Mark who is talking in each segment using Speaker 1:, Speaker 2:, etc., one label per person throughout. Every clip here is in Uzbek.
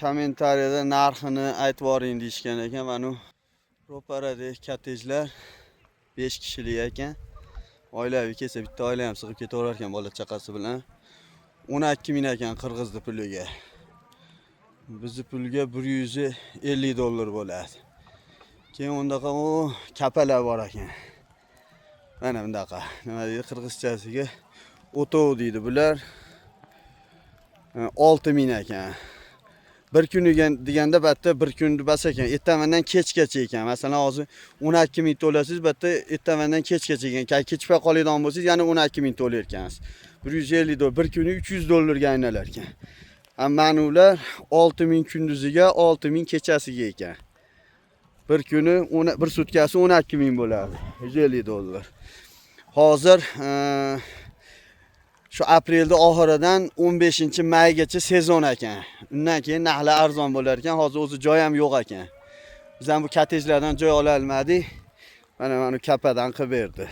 Speaker 1: kommentariyada narxini aytib yuboring deyishgan ekan. Mana ro'paradagi kottejlar 5 kishilik ekan. Oilaviy kelsa bitta oila ham sig'ib ketaverar ekan bola chaqasi bilan. 12 ming ekan qirg'izning puliga. Bizni pulga 150 dollar bo'ladi. Keyin undaqa o kapalar bor ekan. Mana bundaqa. Nima deydi qirg'izchasiga? O'tov deydi bular. 6 ming ekan. Bir kun deganda batta bir kun bas ekan. Ertamandan kechgacha ekan. Masalan, hozir 12 ming to'lasiz, batta ertamandan kechgacha ekan. Kechpa qoladigan bo'lsangiz, yana 12 ming to'lar ekansiz. 150 dollar, bir kuni 300 dollarga aynalar ekan. Mana ular 6 ming kunduziga, 6 ming kechasiga ekan. Bir kuni bir sutkasi 12 ming bo'ladi. 150 dollar. Hozir shu aprelda oxiridan 15-maygacha sezon ekan. Undan keyin narxlar arzon bo'lar ekan. Hozir o'zi joy ham yo'q ekan. Biz ham bu kottejlardan joy ola olmadik. Mana kapadan qilib berdi.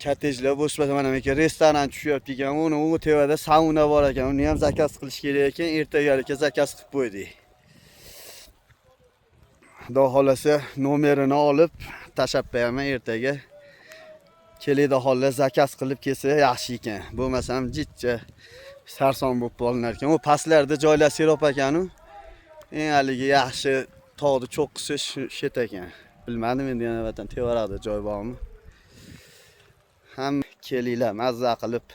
Speaker 1: Kottejlar bo'shpasa mana bu restoran tushyapti ekan. U tevada sauna bor ekan. Uni ham zakaz qilish kerak ekan. Ertagalikka zakaz qilib qo'ydik. Xudo xolasa nomerini olib tashab qo'yaman ertaga. Kelida xolla zakaz qilib kelsa yaxshi ekan. Bo'lmasam jitcha sarson bo'lib qolinar ekan. U pastlarda joylar serob ekan-u. Eng haligi yaxshi tog'ni cho'qqisi shet ekan. Bilmadim endi yana vatan tevaraqda joy bormi? Ham kelinglar, mazza qilib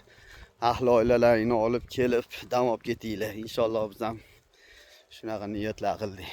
Speaker 1: ahli oilalaringni olib kelib dam olib ketinglar. Inshaalloh biz ham shunaqa niyatlar qildik.